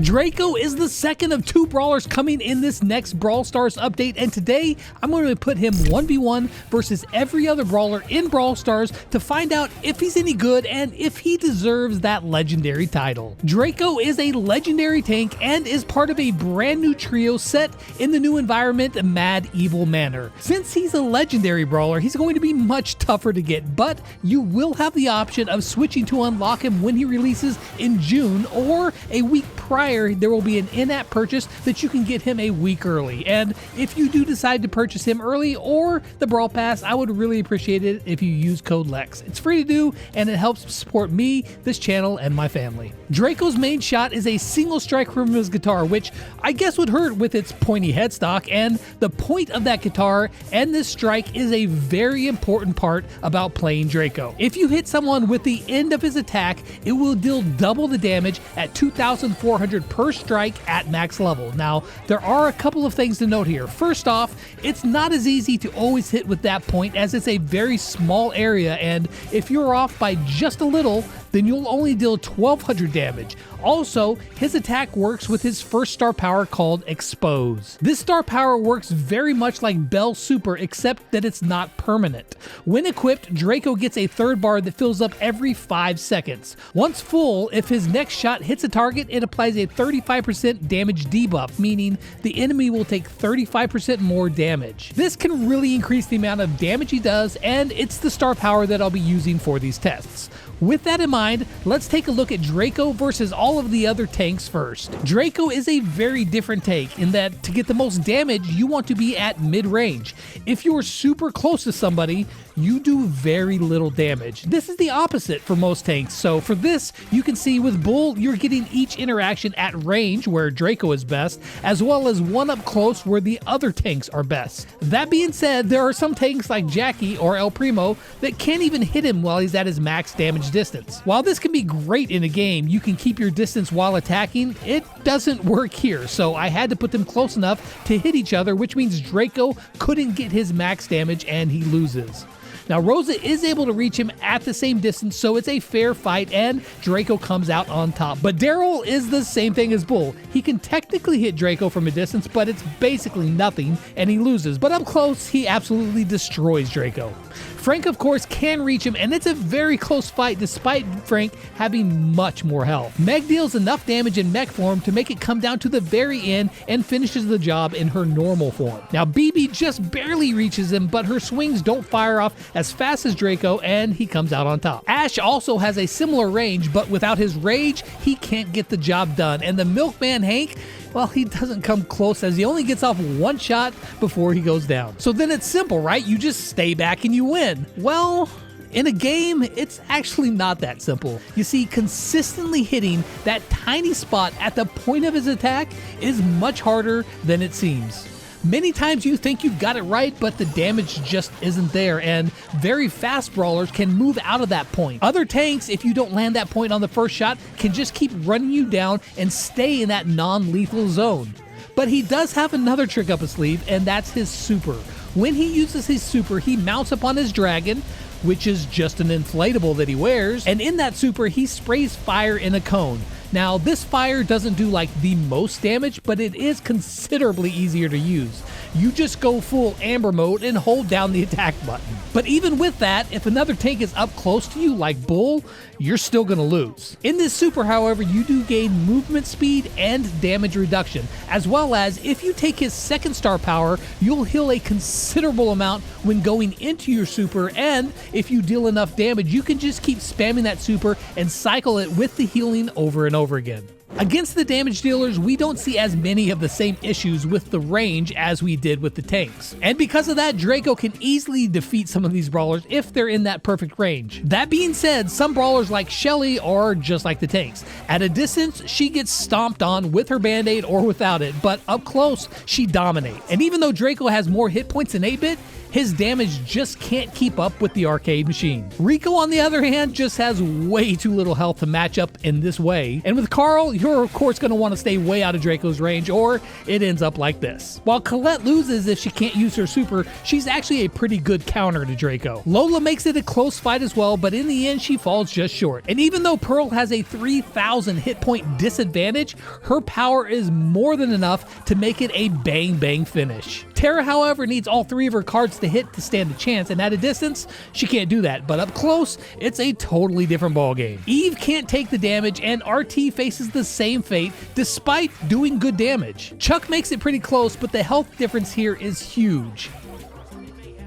Draco is the second of 2 brawlers coming in this next Brawl Stars update, and today I'm going to put him 1v1 versus every other brawler in Brawl Stars to find out if he's any good and if he deserves that legendary title. Draco is a legendary tank and is part of a brand new trio set in the new environment Mad Evil Manor. Since he's a legendary brawler, he's going to be much tougher to get, but you will have the option of switching to unlock him when he releases in June, or a week prior there will be an in-app purchase that you can get him a week early. And if you do decide to purchase him early or the Brawl Pass, I would really appreciate it if you use code LEX. It's free to do and it helps support me, this channel, and my family. Draco's main shot is a single strike from his guitar, which I guess would hurt with its pointy headstock, and the point of that guitar and this strike is a very important part about playing Draco. If you hit someone with the end of his attack, it will deal double the damage at 2,400 per strike at max level. Now, there are a couple of things to note here. First off, it's not as easy to always hit with that point as it's a very small area, and if you're off by just a little, then you'll only deal 1,200 damage. Also, his attack works with his first star power called Expose. This star power works very much like Bell Super, except that it's not permanent. When equipped, Draco gets a third bar that fills up every 5 seconds. Once full, if his next shot hits a target, it applies a 35% damage debuff, meaning the enemy will take 35% more damage. This can really increase the amount of damage he does, and it's the star power that I'll be using for these tests. With that in mind, let's take a look at Draco versus all of the other tanks first. Draco is a very different tank in that to get the most damage, you want to be at mid-range. If you're super close to somebody, you do very little damage. This is the opposite for most tanks, so for this, you can see with Bull, you're getting each interaction at range, where Draco is best, as well as one up close where the other tanks are best. That being said, there are some tanks like Jackie or El Primo that can't even hit him while he's at his max damage distance. While this can be great in a game, you can keep your distance while attacking, it doesn't work here, so I had to put them close enough to hit each other, which means Draco couldn't get his max damage and he loses. Now, Rosa is able to reach him at the same distance, so it's a fair fight, and Draco comes out on top. But Daryl is the same thing as Bull. He can technically hit Draco from a distance, but it's basically nothing, and he loses. But up close, he absolutely destroys Draco. Frank, of course, can reach him, and it's a very close fight despite Frank having much more health. Meg deals enough damage in mech form to make it come down to the very end and finishes the job in her normal form. Now, BB just barely reaches him, but her swings don't fire off as fast as Draco, and he comes out on top. Ash also has a similar range, but without his rage, he can't get the job done, and the Milkman Hank, well, he doesn't come close as he only gets off one shot before he goes down. So then it's simple, right? You just stay back and you win. Well, in a game, it's actually not that simple. You see, consistently hitting that tiny spot at the point of his attack is much harder than it seems. Many times you think you've got it right, but the damage just isn't there, and very fast brawlers can move out of that point. Other tanks, if you don't land that point on the first shot, can just keep running you down and stay in that non-lethal zone. But he does have another trick up his sleeve, and that's his super. When he uses his super, he mounts upon his dragon, which is just an inflatable that he wears, and in that super, he sprays fire in a cone. Now, this fire doesn't do like the most damage, but it is considerably easier to use. You just go full Amber mode and hold down the attack button. But even with that, if another tank is up close to you like Bull, you're still gonna lose. In this super, however, you do gain movement speed and damage reduction, as well as if you take his second star power, you'll heal a considerable amount when going into your super, and if you deal enough damage, you can just keep spamming that super and cycle it with the healing over and over again. Against the damage dealers, we don't see as many of the same issues with the range as we did with the tanks. And because of that, Draco can easily defeat some of these brawlers if they're in that perfect range. That being said, some brawlers like Shelly are just like the tanks. At a distance, she gets stomped on with her band-aid or without it, but up close, she dominates. And even though Draco has more hit points than 8-Bit, His damage just can't keep up with the arcade machine. Rico, on the other hand, just has way too little health to match up in this way. And with Carl, you're of course going to want to stay way out of Draco's range, or it ends up like this. While Colette loses if she can't use her super, she's actually a pretty good counter to Draco. Lola makes it a close fight as well, but in the end she falls just short. And even though Pearl has a 3,000 hit point disadvantage, her power is more than enough to make it a bang bang finish. Tara, however, needs all 3 of her cards to hit to stand a chance, and at a distance, she can't do that, but up close, it's a totally different ballgame. Eve can't take the damage, and RT faces the same fate despite doing good damage. Chuck makes it pretty close, but the health difference here is huge.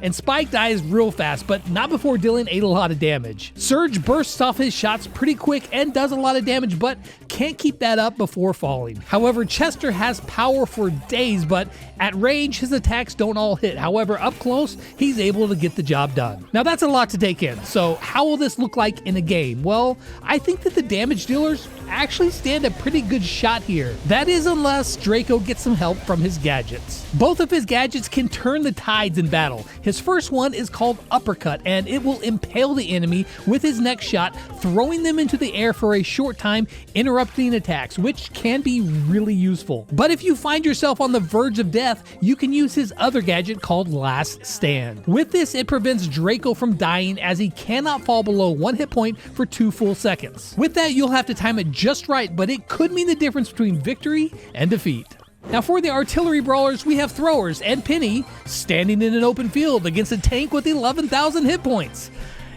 And Spike dies real fast, but not before dealing a lot of damage. Surge bursts off his shots pretty quick and does a lot of damage, but can't keep that up before falling. However, Chester has power for days, but at range, his attacks don't all hit. However, up close, he's able to get the job done. Now that's a lot to take in, so how will this look like in a game? Well, I think that the damage dealers actually stand a pretty good shot here. That is unless Draco gets some help from his gadgets. Both of his gadgets can turn the tides in battle. His first one is called Uppercut, and it will impale the enemy with his next shot, throwing them into the air for a short time, interrupting attacks, which can be really useful. But if you find yourself on the verge of death, you can use his other gadget called Last Stand. With this, it prevents Draco from dying as he cannot fall below 1 hit point for 2 full seconds. With that, you'll have to time it just right, but it could mean the difference between victory and defeat. Now for the artillery brawlers, we have Throwers and Penny standing in an open field against a tank with 11,000 hit points.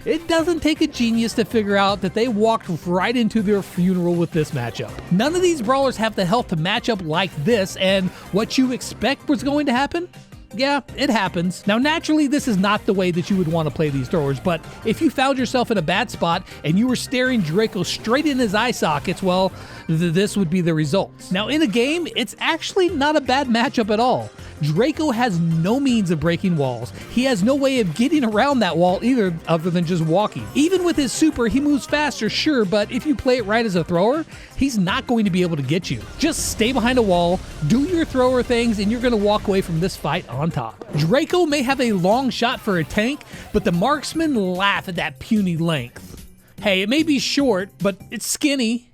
It doesn't take a genius to figure out that they walked right into their funeral with this matchup. None of these brawlers have the health to match up like this, and what you expect was going to happen? Yeah, it happens. Now naturally, this is not the way that you would want to play these throwers, but if you found yourself in a bad spot and you were staring Draco straight in his eye sockets, well, this would be the results. Now in a game, it's actually not a bad matchup at all. Draco has no means of breaking walls. He has no way of getting around that wall either other than just walking. Even with his super, he moves faster, sure, but if you play it right as a thrower, he's not going to be able to get you. Just stay behind a wall, do your thrower things, and you're going to walk away from this fight on top. Draco may have a long shot for a tank, but the marksmen laugh at that puny length. Hey, it may be short, but it's skinny.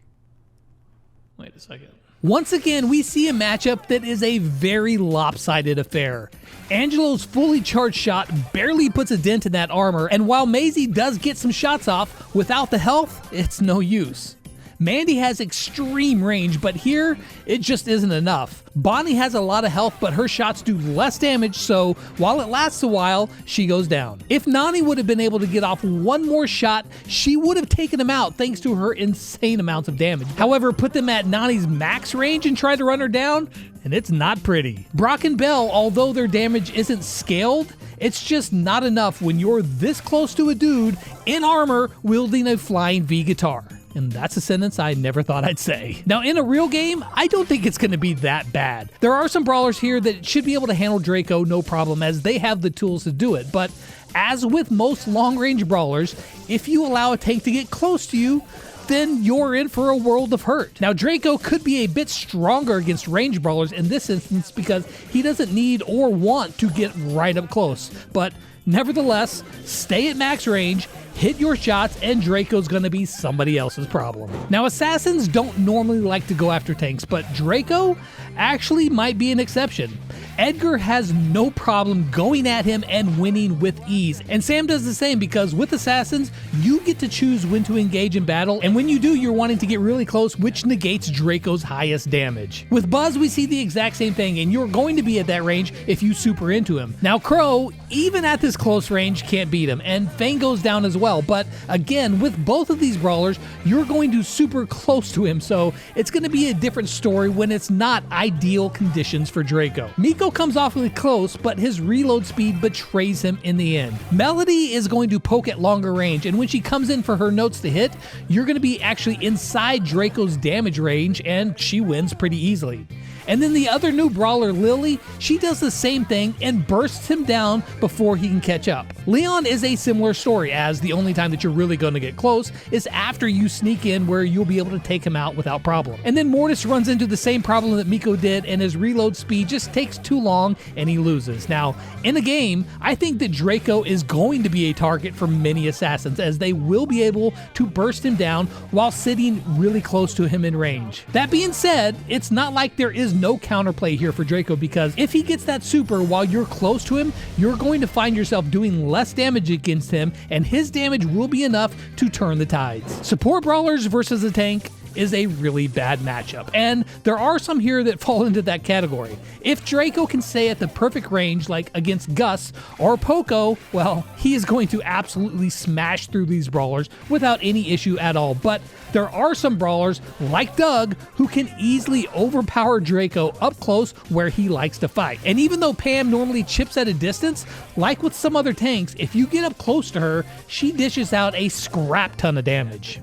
Wait a second. Once again, we see a matchup that is a very lopsided affair. Angelo's fully charged shot barely puts a dent in that armor, and while Maisie does get some shots off, without the health, it's no use. Mandy has extreme range, but here, it just isn't enough. Bonnie has a lot of health, but her shots do less damage, so while it lasts a while, she goes down. If Nani would have been able to get off one more shot, she would have taken him out thanks to her insane amounts of damage. However, put them at Nani's max range and try to run her down, and it's not pretty. Brock and Belle, although their damage isn't scaled, it's just not enough when you're this close to a dude in armor wielding a flying V guitar. And that's a sentence I never thought I'd say. Now, in a real game, I don't think it's going to be that bad. There are some brawlers here that should be able to handle Draco no problem, as they have the tools to do it. But as with most long-range brawlers, if you allow a tank to get close to you, then you're in for a world of hurt. Now, Draco could be a bit stronger against range brawlers in this instance because he doesn't need or want to get right up close. But nevertheless, stay at max range, hit your shots, and Draco's gonna be somebody else's problem. Now, assassins don't normally like to go after tanks, but Draco actually might be an exception. Edgar has no problem going at him and winning with ease, and Sam does the same because with assassins, you get to choose when to engage in battle, and when you do, you're wanting to get really close, which negates Draco's highest damage. With Buzz, we see the exact same thing, and you're going to be at that range if you super into him. Now, Crow, even at this close range, can't beat him, and Fang goes down as well, but again, with both of these brawlers, you're going to super close to him, so it's going to be a different story when it's not ideal conditions for Draco. Nico comes awfully close, but his reload speed betrays him in the end. Melody is going to poke at longer range, and when she comes in for her notes to hit, you're going to be actually inside Draco's damage range, and she wins pretty easily. And then the other new brawler, Lily, she does the same thing and bursts him down before he can catch up. Leon is a similar story, as the only time that you're really going to get close is after you sneak in, where you'll be able to take him out without problem. And then Mortis runs into the same problem that Miko did, and his reload speed just takes too long and he loses. Now, in the game, I think that Draco is going to be a target for many assassins, as they will be able to burst him down while sitting really close to him in range. That being said, it's not like there is no counterplay here for Draco, because if he gets that super while you're close to him, you're going to find yourself doing less damage against him, and his damage will be enough to turn the tides. Support brawlers versus a tank is a really bad matchup, and there are some here that fall into that category. If Draco can stay at the perfect range, like against Gus or Poco, well, he is going to absolutely smash through these brawlers without any issue at all. But there are some brawlers, like Doug, who can easily overpower Draco up close where he likes to fight. And even though Pam normally chips at a distance, like with some other tanks, if you get up close to her, she dishes out a scrap ton of damage.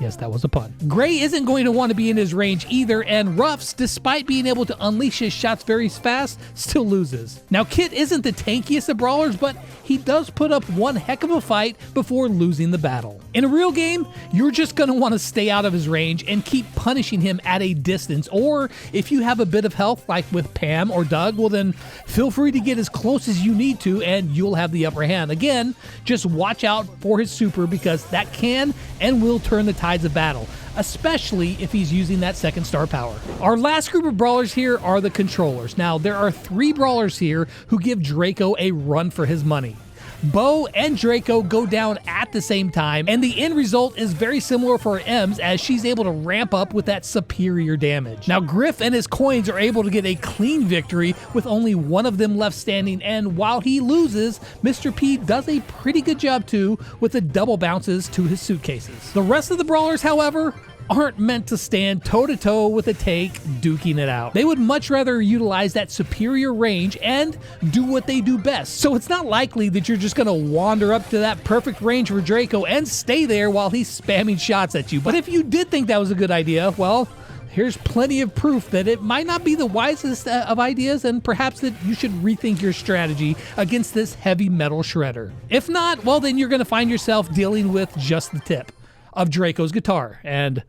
Yes, that was a pun. Gray isn't going to want to be in his range either, and Ruffs, despite being able to unleash his shots very fast, still loses. Now, Kit isn't the tankiest of brawlers, but he does put up one heck of a fight before losing the battle. In a real game, you're just going to want to stay out of his range and keep punishing him at a distance, or if you have a bit of health like with Pam or Doug, well then feel free to get as close as you need to and you'll have the upper hand. Again, just watch out for his super, because that can and will turn the tides of battle, especially if he's using that second star power. Our last group of brawlers here are the controllers. Now, there are 3 brawlers here who give Draco a run for his money. Bo and Draco go down at the same time, and the end result is very similar for Ems, as she's able to ramp up with that superior damage. Now, Griff and his coins are able to get a clean victory with only one of them left standing, and while he loses, Mr. P does a pretty good job too with the double bounces to his suitcases. The rest of the brawlers, however, aren't meant to stand toe-to-toe with a tank duking it out. They would much rather utilize that superior range and do what they do best. So it's not likely that you're just going to wander up to that perfect range for Draco and stay there while he's spamming shots at you. But if you did think that was a good idea, well, here's plenty of proof that it might not be the wisest of ideas, and perhaps that you should rethink your strategy against this heavy metal shredder. If not, well, then you're going to find yourself dealing with just the tip of Draco's guitar, and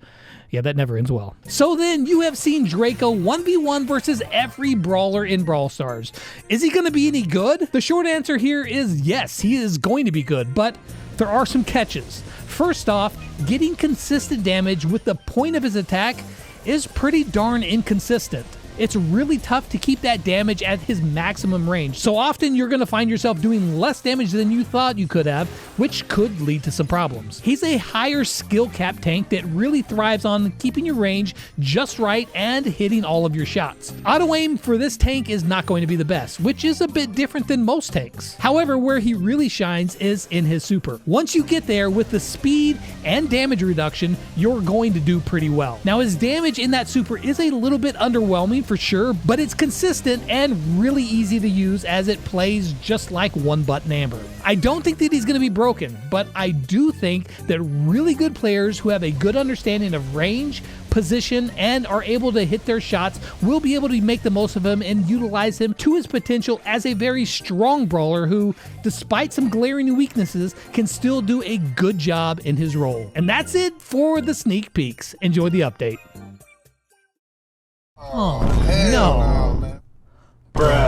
yeah, that never ends well. So then, you have seen Draco 1v1 versus every brawler in Brawl Stars. Is he going to be any good? The short answer here is yes, he is going to be good, but there are some catches. First off, getting consistent damage with the point of his attack is pretty darn inconsistent. It's really tough to keep that damage at his maximum range. So often you're going to find yourself doing less damage than you thought you could have, which could lead to some problems. He's a higher skill cap tank that really thrives on keeping your range just right and hitting all of your shots. Auto aim for this tank is not going to be the best, which is a bit different than most tanks. However, where he really shines is in his super. Once you get there with the speed and damage reduction, you're going to do pretty well. Now, his damage in that super is a little bit underwhelming for sure, but it's consistent and really easy to use, as it plays just like one button amber. I don't think that he's going to be broken, but I do think that really good players who have a good understanding of range, position, and are able to hit their shots will be able to make the most of him and utilize him to his potential as a very strong brawler who, despite some glaring weaknesses, can still do a good job in his role. And that's it for the sneak peeks. Enjoy the update. Oh, no. Bruh.